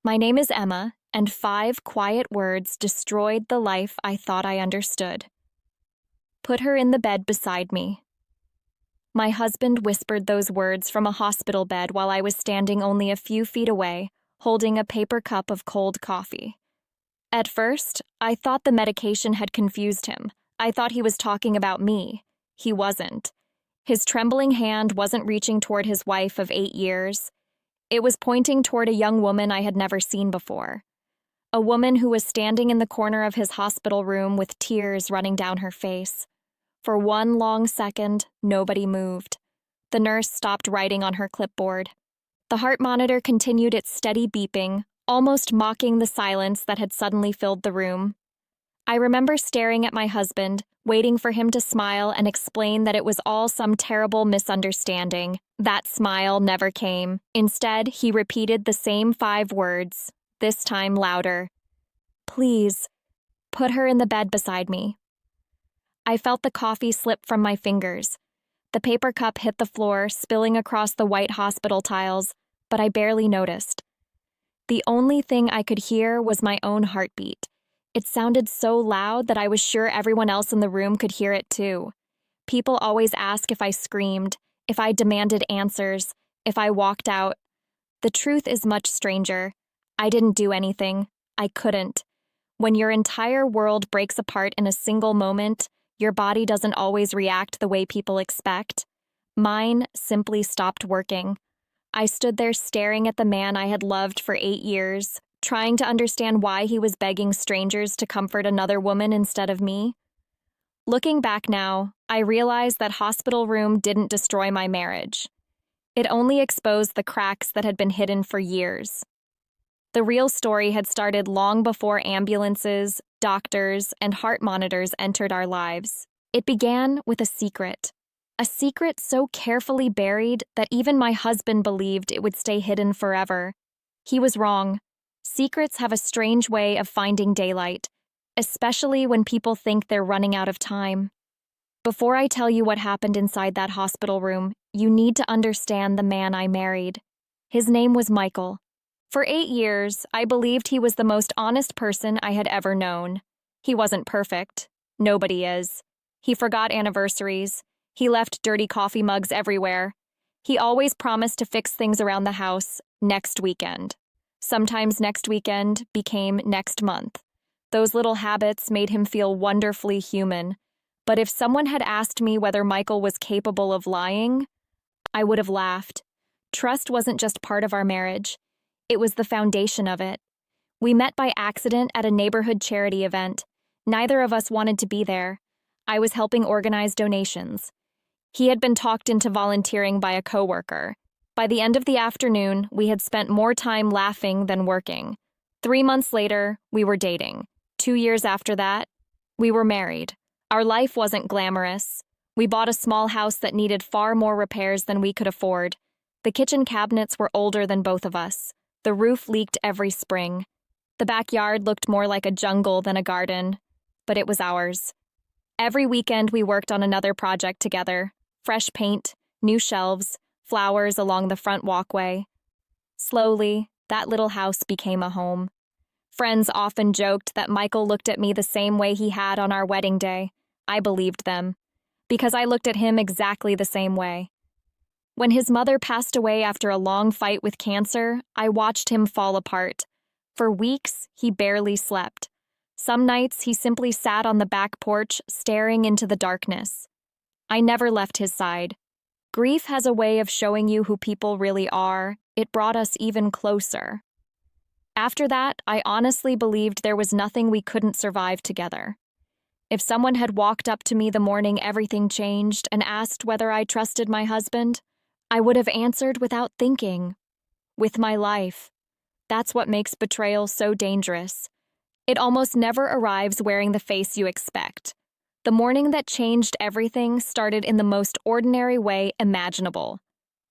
My name is Emma, and 5 quiet words destroyed the life I thought I understood. Put her in the bed beside me. My husband whispered those words from a hospital bed while I was standing only a few feet away, holding a paper cup of cold coffee. At first, I thought the medication had confused him. I thought he was talking about me. He wasn't. His trembling hand wasn't reaching toward his wife of 8 years. It was pointing toward a young woman I had never seen before. A woman who was standing in the corner of his hospital room with tears running down her face. For one long second, nobody moved. The nurse stopped writing on her clipboard. The heart monitor continued its steady beeping, almost mocking the silence that had suddenly filled the room. I remember staring at my husband, waiting for him to smile and explain that it was all some terrible misunderstanding. That smile never came. Instead, he repeated the same 5 words, this time louder. Please, put her in the bed beside me. I felt the coffee slip from my fingers. The paper cup hit the floor, spilling across the white hospital tiles, but I barely noticed. The only thing I could hear was my own heartbeat. It sounded so loud that I was sure everyone else in the room could hear it too. People always ask if I screamed, if I demanded answers, if I walked out. The truth is much stranger. I didn't do anything. I couldn't. When your entire world breaks apart in a single moment, your body doesn't always react the way people expect. Mine simply stopped working. I stood there staring at the man I had loved for 8 years, trying to understand why he was begging strangers to comfort another woman instead of me. Looking back now, I realized that hospital room didn't destroy my marriage. It only exposed the cracks that had been hidden for years. The real story had started long before ambulances, doctors, and heart monitors entered our lives. It began with a secret so carefully buried that even my husband believed it would stay hidden forever. He was wrong. Secrets have a strange way of finding daylight, especially when people think they're running out of time. Before I tell you what happened inside that hospital room, you need to understand the man I married. His name was Michael. For 8 years, I believed he was the most honest person I had ever known. He wasn't perfect. Nobody is. He forgot anniversaries. He left dirty coffee mugs everywhere. He always promised to fix things around the house next weekend. Sometimes next weekend became next month. Those little habits made him feel wonderfully human. But if someone had asked me whether Michael was capable of lying, I would have laughed. Trust wasn't just part of our marriage. It was the foundation of it. We met by accident at a neighborhood charity event. Neither of us wanted to be there. I was helping organize donations. He had been talked into volunteering by a coworker. By the end of the afternoon, we had spent more time laughing than working. 3 months later, we were dating. 2 years after that, we were married. Our life wasn't glamorous. We bought a small house that needed far more repairs than we could afford. The kitchen cabinets were older than both of us. The roof leaked every spring. The backyard looked more like a jungle than a garden, but it was ours. Every weekend we worked on another project together. Fresh paint, new shelves, flowers along the front walkway. Slowly, that little house became a home. Friends often joked that Michael looked at me the same way he had on our wedding day. I believed them, because I looked at him exactly the same way. When his mother passed away after a long fight with cancer, I watched him fall apart. For weeks, he barely slept. Some nights, he simply sat on the back porch, staring into the darkness. I never left his side. Grief has a way of showing you who people really are. It brought us even closer. After that, I honestly believed there was nothing we couldn't survive together. If someone had walked up to me the morning everything changed and asked whether I trusted my husband, I would have answered without thinking. With my life. That's what makes betrayal so dangerous. It almost never arrives wearing the face you expect. The morning that changed everything started in the most ordinary way imaginable.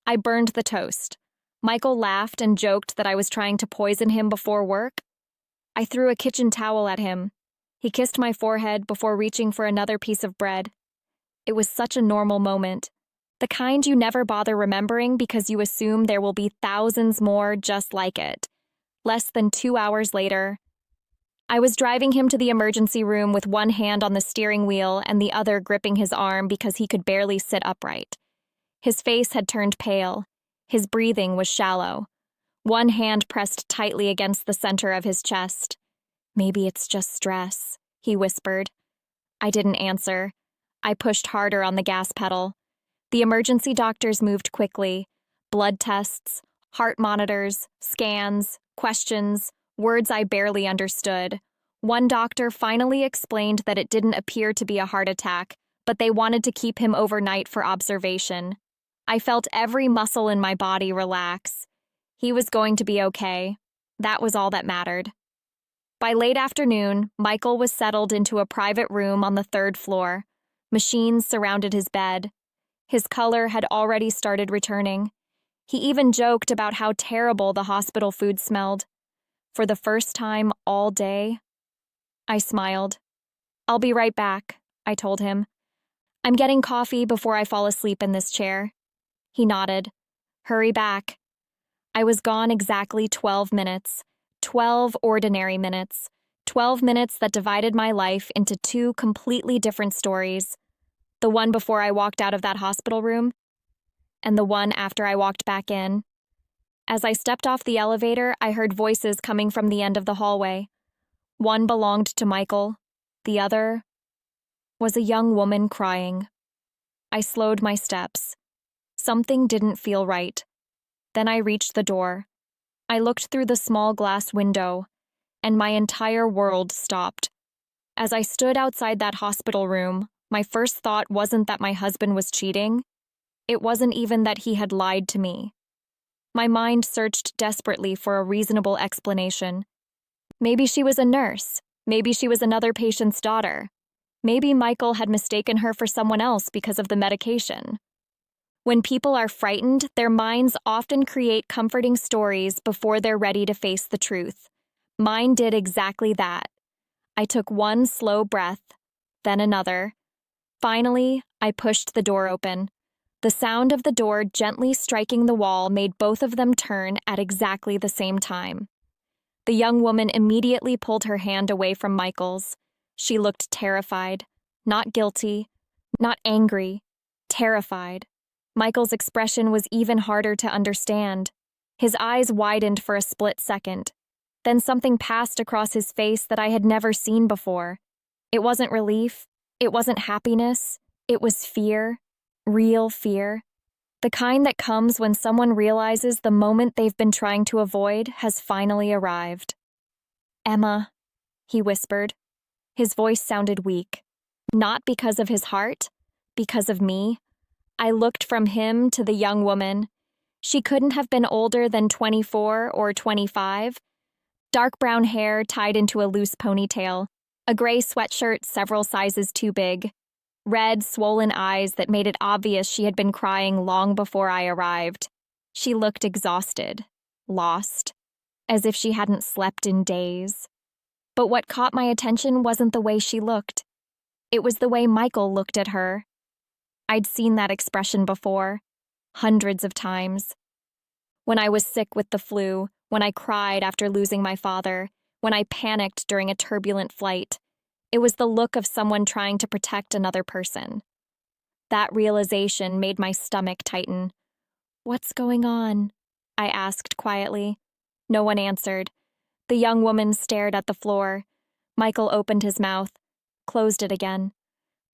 I burned the toast. Michael laughed and joked that I was trying to poison him before work. I threw a kitchen towel at him. He kissed my forehead before reaching for another piece of bread. It was such a normal moment. The kind you never bother remembering because you assume there will be thousands more just like it. Less than 2 hours later, I was driving him to the emergency room with one hand on the steering wheel and the other gripping his arm because he could barely sit upright. His face had turned pale. His breathing was shallow. One hand pressed tightly against the center of his chest. "Maybe it's just stress," he whispered. I didn't answer. I pushed harder on the gas pedal. The emergency doctors moved quickly. Blood tests, heart monitors, scans, questions, words I barely understood. One doctor finally explained that it didn't appear to be a heart attack, but they wanted to keep him overnight for observation. I felt every muscle in my body relax. He was going to be okay. That was all that mattered. By late afternoon, Michael was settled into a private room on the 3rd floor. Machines surrounded his bed. His color had already started returning. He even joked about how terrible the hospital food smelled. For the first time all day, I smiled. "I'll be right back," I told him. "I'm getting coffee before I fall asleep in this chair." He nodded. "Hurry back." I was gone exactly 12 minutes. 12 ordinary minutes. 12 minutes that divided my life into 2 completely different stories. The one before I walked out of that hospital room, and the one after I walked back in. As I stepped off the elevator, I heard voices coming from the end of the hallway. One belonged to Michael. The other was a young woman crying. I slowed my steps. Something didn't feel right. Then I reached the door. I looked through the small glass window, and my entire world stopped. As I stood outside that hospital room, my first thought wasn't that my husband was cheating. It wasn't even that he had lied to me. My mind searched desperately for a reasonable explanation. Maybe she was a nurse. Maybe she was another patient's daughter. Maybe Michael had mistaken her for someone else because of the medication. When people are frightened, their minds often create comforting stories before they're ready to face the truth. Mine did exactly that. I took one slow breath, then another. Finally, I pushed the door open. The sound of the door gently striking the wall made both of them turn at exactly the same time. The young woman immediately pulled her hand away from Michael's. She looked terrified, not guilty, not angry, terrified. Michael's expression was even harder to understand. His eyes widened for a split second. Then something passed across his face that I had never seen before. It wasn't relief. It wasn't happiness. It was fear. Real fear. The kind that comes when someone realizes the moment they've been trying to avoid has finally arrived. "Emma," he whispered. His voice sounded weak. Not because of his heart, because of me. I looked from him to the young woman. She couldn't have been older than 24 or 25. Dark brown hair tied into a loose ponytail, a gray sweatshirt several sizes too big, red, swollen eyes that made it obvious she had been crying long before I arrived. She looked exhausted, lost, as if she hadn't slept in days. But what caught my attention wasn't the way she looked. It was the way Michael looked at her. I'd seen that expression before, hundreds of times. When I was sick with the flu, when I cried after losing my father, when I panicked during a turbulent flight, it was the look of someone trying to protect another person. That realization made my stomach tighten. "What's going on?" I asked quietly. No one answered. The young woman stared at the floor. Michael opened his mouth, closed it again.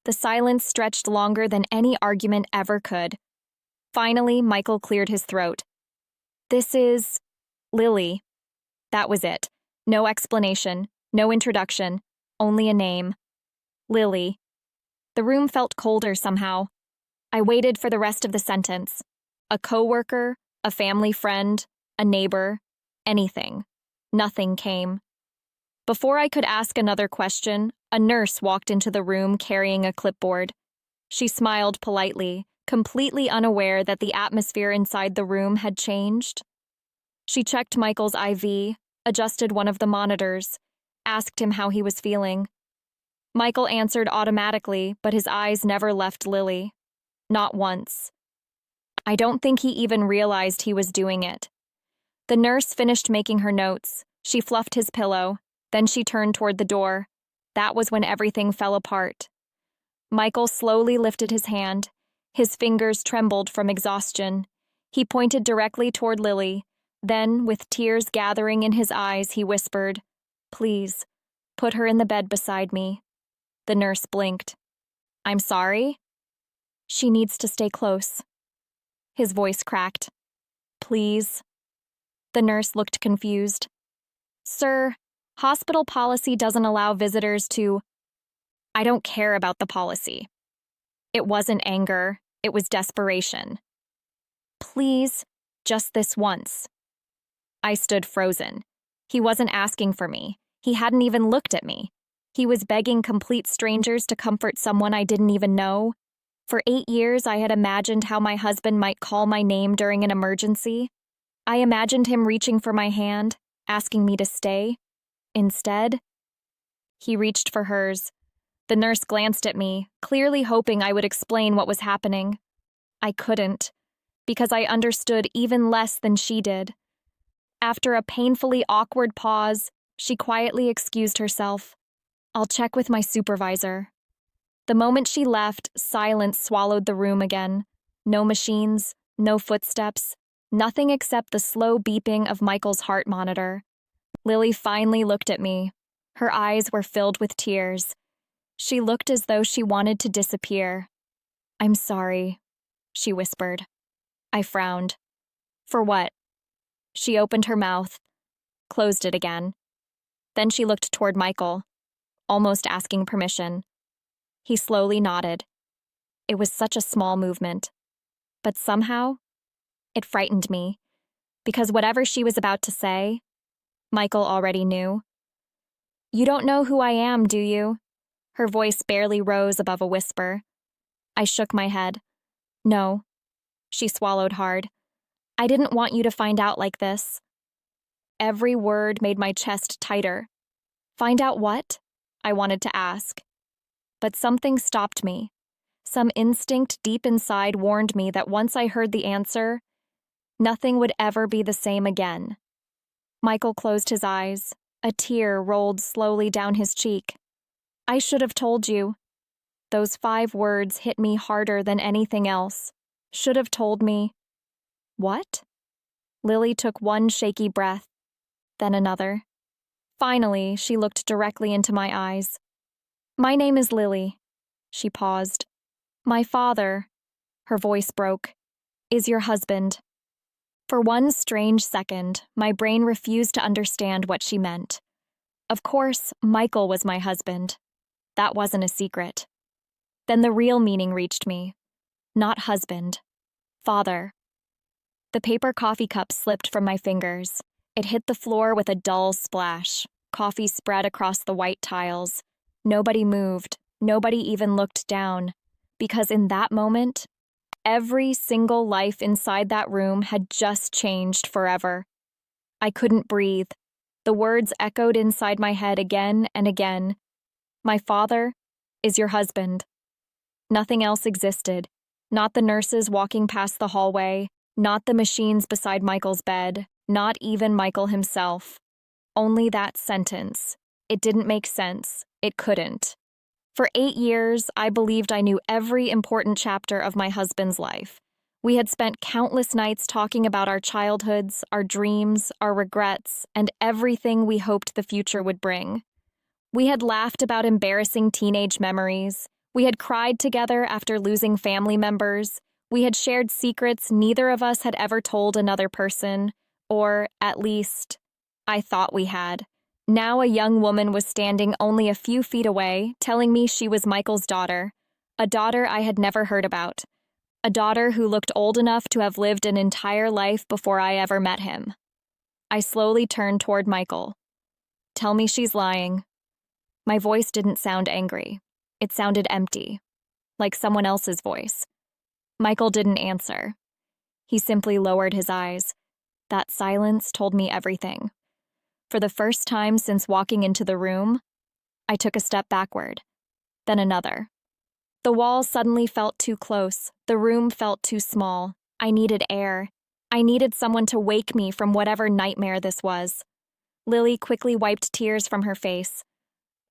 The silence stretched longer than any argument ever could. Finally, Michael cleared his throat. "This is Lily." That was it. No explanation, no introduction, only a name. Lily. The room felt colder somehow. I waited for the rest of the sentence. A coworker, a family friend, a neighbor, anything. Nothing came. Before I could ask another question, a nurse walked into the room carrying a clipboard. She smiled politely, completely unaware that the atmosphere inside the room had changed. She checked Michael's IV, adjusted one of the monitors, asked him how he was feeling. Michael answered automatically, but his eyes never left Lily. Not once. I don't think he even realized he was doing it. The nurse finished making her notes. She fluffed his pillow. Then she turned toward the door. That was when everything fell apart. Michael slowly lifted his hand. His fingers trembled from exhaustion. He pointed directly toward Lily. Then, with tears gathering in his eyes, he whispered, "Please, put her in the bed beside me." The nurse blinked. "I'm sorry?" "She needs to stay close." His voice cracked. "Please?" The nurse looked confused. "Sir, hospital policy doesn't allow visitors to—" "I don't care about the policy." It wasn't anger, it was desperation. "Please, just this once." I stood frozen. He wasn't asking for me. He hadn't even looked at me. He was begging complete strangers to comfort someone I didn't even know. For 8 years, I had imagined how my husband might call my name during an emergency. I imagined him reaching for my hand, asking me to stay. Instead, he reached for hers. The nurse glanced at me, clearly hoping I would explain what was happening. I couldn't, because I understood even less than she did. After a painfully awkward pause, she quietly excused herself. "I'll check with my supervisor." The moment she left, silence swallowed the room again. No machines, no footsteps, nothing except the slow beeping of Michael's heart monitor. Lily finally looked at me. Her eyes were filled with tears. She looked as though she wanted to disappear. "I'm sorry," she whispered. I frowned. "For what?" She opened her mouth, closed it again. Then she looked toward Michael, almost asking permission. He slowly nodded. It was such a small movement. But somehow, it frightened me, because whatever she was about to say, Michael already knew. "You don't know who I am, do you?" Her voice barely rose above a whisper. I shook my head. "No." She swallowed hard. "I didn't want you to find out like this." Every word made my chest tighter. "Find out what?" I wanted to ask. But something stopped me. Some instinct deep inside warned me that once I heard the answer, nothing would ever be the same again. Michael closed his eyes. A tear rolled slowly down his cheek. "I should have told you." Those 5 words hit me harder than anything else. Should have told me. What? Lily took one shaky breath, then another. Finally, she looked directly into my eyes. "My name is Lily." She paused. "My father," her voice broke, "is your husband." For one strange second, my brain refused to understand what she meant. Of course, Michael was my husband. That wasn't a secret. Then the real meaning reached me. Not husband. Father. The paper coffee cup slipped from my fingers. It hit the floor with a dull splash. Coffee spread across the white tiles. Nobody moved. Nobody even looked down. Because in that moment, every single life inside that room had just changed forever. I couldn't breathe. The words echoed inside my head again and again. My father is your husband. Nothing else existed. Not the nurses walking past the hallway, not the machines beside Michael's bed, not even Michael himself. Only that sentence. It didn't make sense. It couldn't. For 8 years, I believed I knew every important chapter of my husband's life. We had spent countless nights talking about our childhoods, our dreams, our regrets, and everything we hoped the future would bring. We had laughed about embarrassing teenage memories. We had cried together after losing family members. We had shared secrets neither of us had ever told another person, or, at least, I thought we had. Now a young woman was standing only a few feet away, telling me she was Michael's daughter, a daughter I had never heard about, a daughter who looked old enough to have lived an entire life before I ever met him. I slowly turned toward Michael. "Tell me she's lying." My voice didn't sound angry. It sounded empty, like someone else's voice. Michael didn't answer. He simply lowered his eyes. That silence told me everything. For the first time since walking into the room, I took a step backward, then another. The wall suddenly felt too close. The room felt too small. I needed air. I needed someone to wake me from whatever nightmare this was. Lily quickly wiped tears from her face.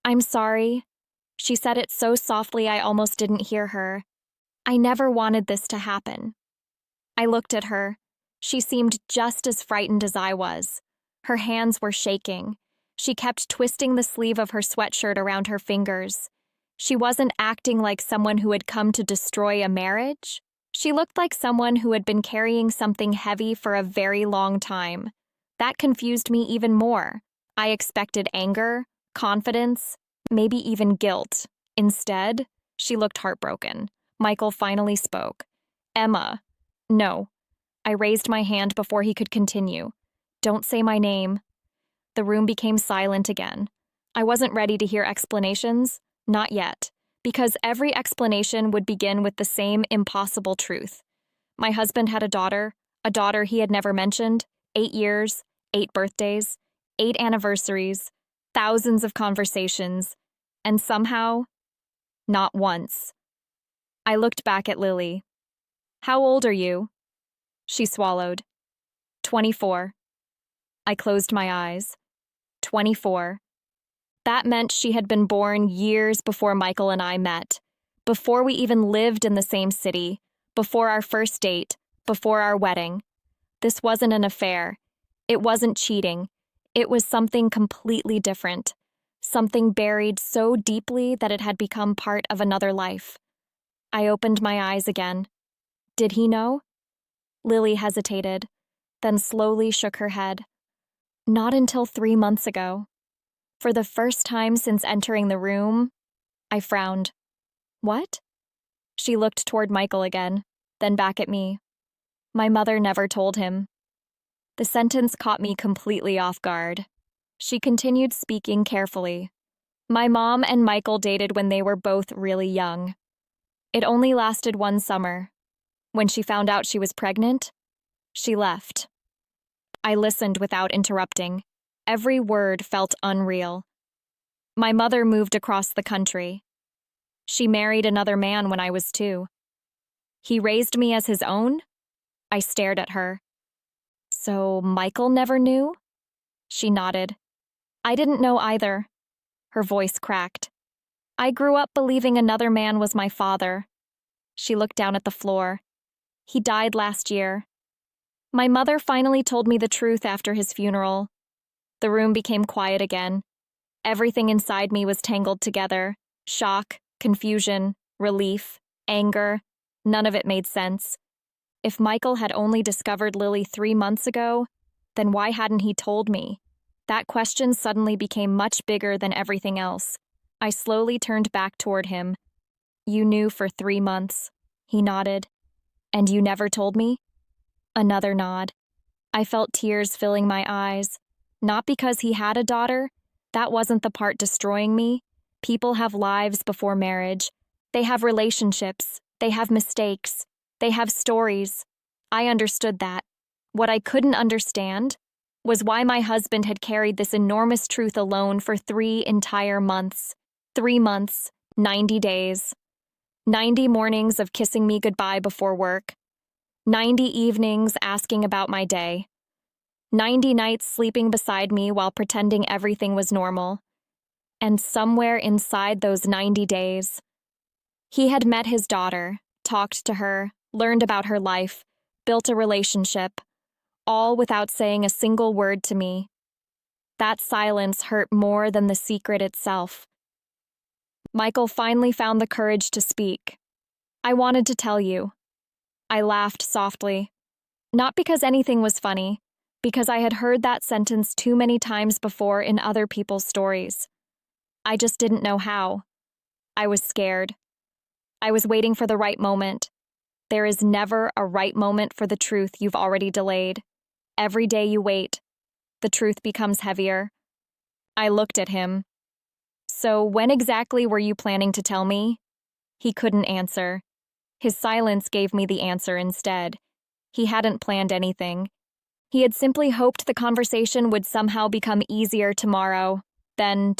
I'm sorry. She said it so softly I almost didn't hear her. I never wanted this to happen. I looked at her. She seemed just as frightened as I was. Her hands were shaking. She kept twisting the sleeve of her sweatshirt around her fingers. She wasn't acting like someone who had come to destroy a marriage. She looked like someone who had been carrying something heavy for a very long time. That confused me even more. I expected anger, confidence, maybe even guilt. Instead, she looked heartbroken. Michael finally spoke. Emma. No. I raised my hand before he could continue. Don't say my name. The room became silent again. I wasn't ready to hear explanations. Not yet. Because every explanation would begin with the same impossible truth. My husband had a daughter he had never mentioned, 8 years, 8 birthdays, 8 anniversaries, thousands of conversations, and somehow, not once. I looked back at Lily. How old are you? She swallowed. 24. I closed my eyes. 24. That meant she had been born years before Michael and I met, before we even lived in the same city, before our first date, before our wedding. This wasn't an affair. It wasn't cheating. It was something completely different, something buried so deeply that it had become part of another life. I opened my eyes again. Did he know? Lily hesitated, then slowly shook her head. Not until 3 months ago. For the first time since entering the room, I frowned. What? She looked toward Michael again, then back at me. My mother never told him. The sentence caught me completely off guard. She continued speaking carefully. My mom and Michael dated when they were both really young. It only lasted 1 summer. When she found out she was pregnant, she left. I listened without interrupting. Every word felt unreal. My mother moved across the country. She married another man when I was 2. He raised me as his own? I stared at her. So Michael never knew? She nodded. I didn't know either. Her voice cracked. I grew up believing another man was my father. She looked down at the floor. He died last year. My mother finally told me the truth after his funeral. The room became quiet again. Everything inside me was tangled together. Shock, confusion, relief, anger. None of it made sense. If Michael had only discovered Lily 3 months ago, then why hadn't he told me? That question suddenly became much bigger than everything else. I slowly turned back toward him. You knew for 3 months. He nodded. And you never told me? Another nod. I felt tears filling my eyes. Not because he had a daughter. That wasn't the part destroying me. People have lives before marriage. They have relationships. They have mistakes. They have stories. I understood that. What I couldn't understand was why my husband had carried this enormous truth alone for 3 entire months. 3 months, 90 days. 90 mornings of kissing me goodbye before work. 90 evenings asking about my day. 90 nights sleeping beside me while pretending everything was normal. And somewhere inside those 90 days, he had met his daughter, talked to her, learned about her life, built a relationship, all without saying a single word to me. That silence hurt more than the secret itself. Michael finally found the courage to speak. I wanted to tell you. I laughed softly. Not because anything was funny, because I had heard that sentence too many times before in other people's stories. I just didn't know how. I was scared. I was waiting for the right moment. There is never a right moment for the truth you've already delayed. Every day you wait, the truth becomes heavier. I looked at him. So when exactly were you planning to tell me? He couldn't answer. His silence gave me the answer instead. He hadn't planned anything. He had simply hoped the conversation would somehow become easier tomorrow, then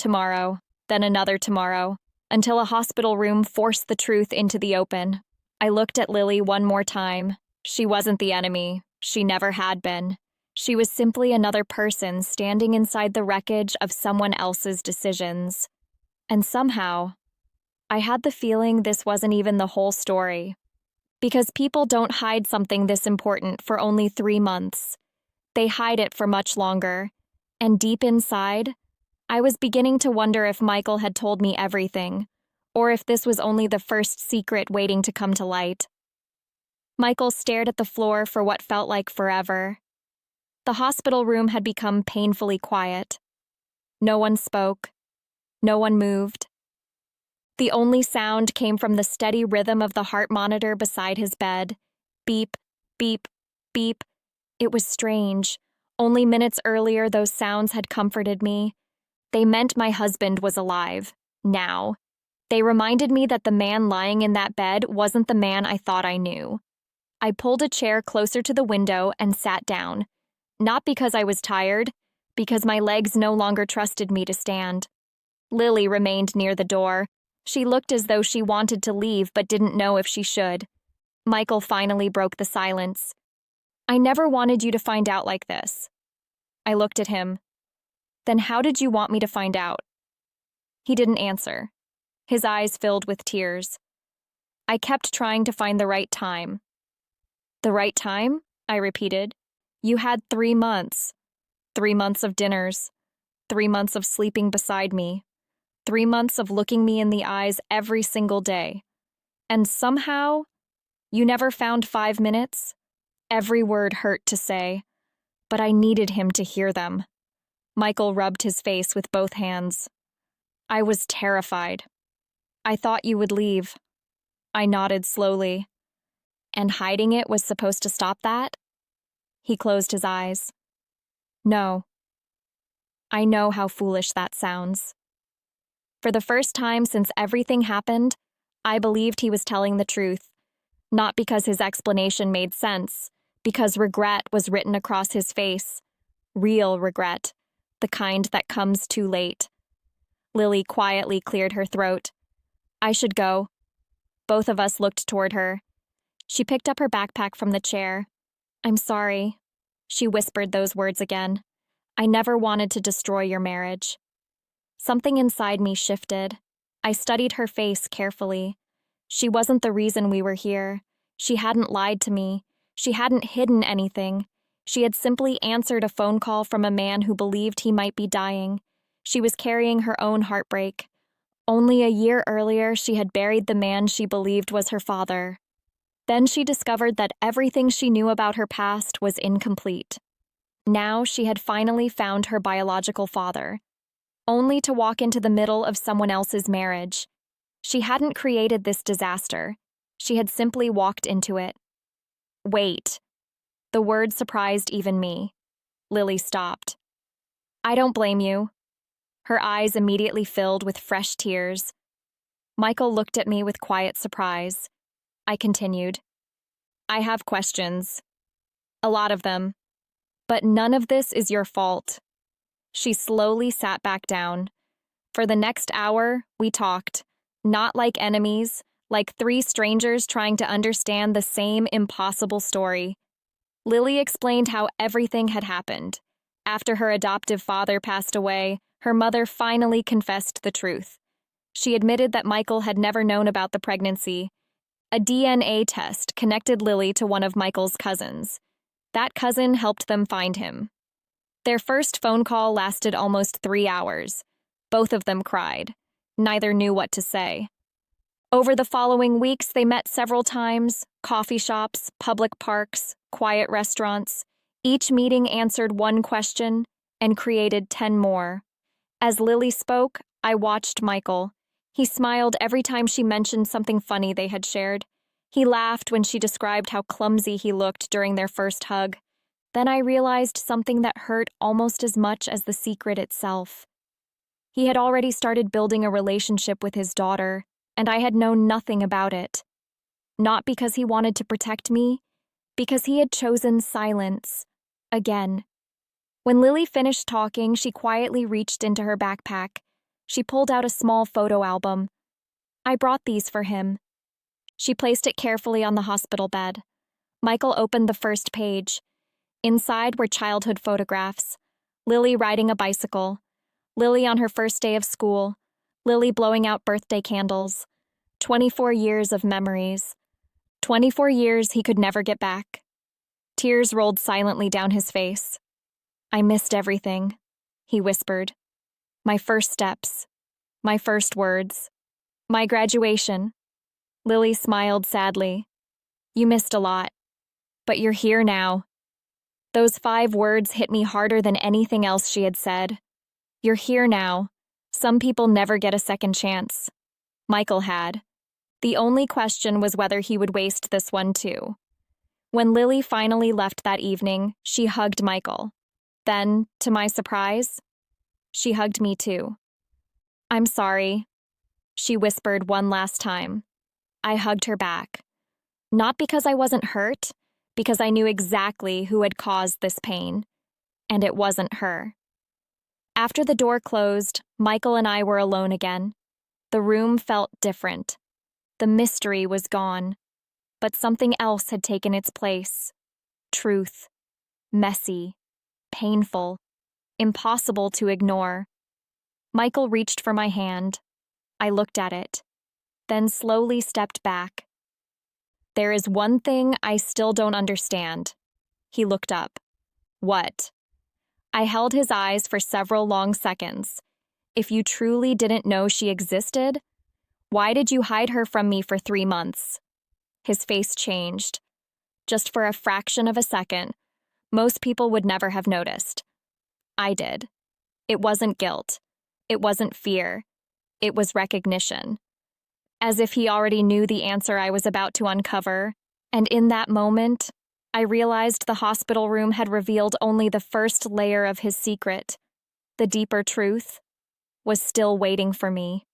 another tomorrow, until a hospital room forced the truth into the open. I looked at Lily one more time. She wasn't the enemy. She never had been. She was simply another person standing inside the wreckage of someone else's decisions. And somehow, I had the feeling this wasn't even the whole story. Because people don't hide something this important for only 3 months. They hide it for much longer. And deep inside, I was beginning to wonder if Michael had told me everything, or if this was only the first secret waiting to come to light. Michael stared at the floor for what felt like forever. The hospital room had become painfully quiet. No one spoke. No one moved. The only sound came from the steady rhythm of the heart monitor beside his bed. Beep, beep, beep. It was strange. Only minutes earlier, those sounds had comforted me. They meant my husband was alive. Now. They reminded me that the man lying in that bed wasn't the man I thought I knew. I pulled a chair closer to the window and sat down. Not because I was tired, because my legs no longer trusted me to stand. Lily remained near the door. She looked as though she wanted to leave but didn't know if she should. Michael finally broke the silence. I never wanted you to find out like this. I looked at him. Then how did you want me to find out? He didn't answer. His eyes filled with tears. I kept trying to find the right time. The right time? I repeated. You had 3 months. 3 months of dinners. 3 months of sleeping beside me. 3 months of looking me in the eyes every single day. And somehow, you never found 5 minutes? Every word hurt to say, but I needed him to hear them. Michael rubbed his face with both hands. I was terrified. I thought you would leave. I nodded slowly. And hiding it was supposed to stop that? He closed his eyes. No. I know how foolish that sounds. For the first time since everything happened, I believed he was telling the truth. Not because his explanation made sense, because regret was written across his face. Real regret, the kind that comes too late. Lily quietly cleared her throat. I should go. Both of us looked toward her. She picked up her backpack from the chair. I'm sorry. She whispered those words again. I never wanted to destroy your marriage. Something inside me shifted. I studied her face carefully. She wasn't the reason we were here. She hadn't lied to me. She hadn't hidden anything. She had simply answered a phone call from a man who believed he might be dying. She was carrying her own heartbreak. Only a year earlier, she had buried the man she believed was her father. Then she discovered that everything she knew about her past was incomplete. Now she had finally found her biological father, only to walk into the middle of someone else's marriage. She hadn't created this disaster. She had simply walked into it. Wait. The word surprised even me. Lily stopped. I don't blame you. Her eyes immediately filled with fresh tears. Michael looked at me with quiet surprise. I continued. I have questions. A lot of them. But none of this is your fault. She slowly sat back down. For the next hour, we talked. Not like enemies, like 3 strangers trying to understand the same impossible story. Lily explained how everything had happened. After her adoptive father passed away, her mother finally confessed the truth. She admitted that Michael had never known about the pregnancy. A DNA test connected Lily to one of Michael's cousins. That cousin helped them find him. Their first phone call lasted almost 3 hours. Both of them cried. Neither knew what to say. Over the following weeks, they met several times, coffee shops, public parks, quiet restaurants. Each meeting answered one question and created 10 more. As Lily spoke, I watched Michael. He smiled every time she mentioned something funny they had shared. He laughed when she described how clumsy he looked during their first hug. Then I realized something that hurt almost as much as the secret itself. He had already started building a relationship with his daughter, and I had known nothing about it. Not because he wanted to protect me, because he had chosen silence. Again. When Lily finished talking, she quietly reached into her backpack. She pulled out a small photo album. I brought these for him. She placed it carefully on the hospital bed. Michael opened the first page. Inside were childhood photographs. Lily riding a bicycle. Lily on her first day of school. Lily blowing out birthday candles. 24 years of memories. 24 years he could never get back. Tears rolled silently down his face. I missed everything, he whispered. My first steps. My first words. My graduation. Lily smiled sadly. You missed a lot. But you're here now. Those 5 words hit me harder than anything else she had said. You're here now. Some people never get a second chance. Michael had. The only question was whether he would waste this one too. When Lily finally left that evening, she hugged Michael. Then, to my surprise, she hugged me too. I'm sorry, she whispered one last time. I hugged her back. Not because I wasn't hurt, because I knew exactly who had caused this pain. And it wasn't her. After the door closed, Michael and I were alone again. The room felt different. The mystery was gone. But something else had taken its place. Truth. Messy. Painful. Impossible to ignore. Michael reached for my hand. I looked at it, then slowly stepped back. There is one thing I still don't understand. He looked up. What? I held his eyes for several long seconds. If you truly didn't know she existed, why did you hide her from me for 3 months? His face changed. Just for a fraction of a second. Most people would never have noticed. I did. It wasn't guilt. It wasn't fear. It was recognition. As if he already knew the answer I was about to uncover, and in that moment, I realized the hospital room had revealed only the first layer of his secret. The deeper truth was still waiting for me.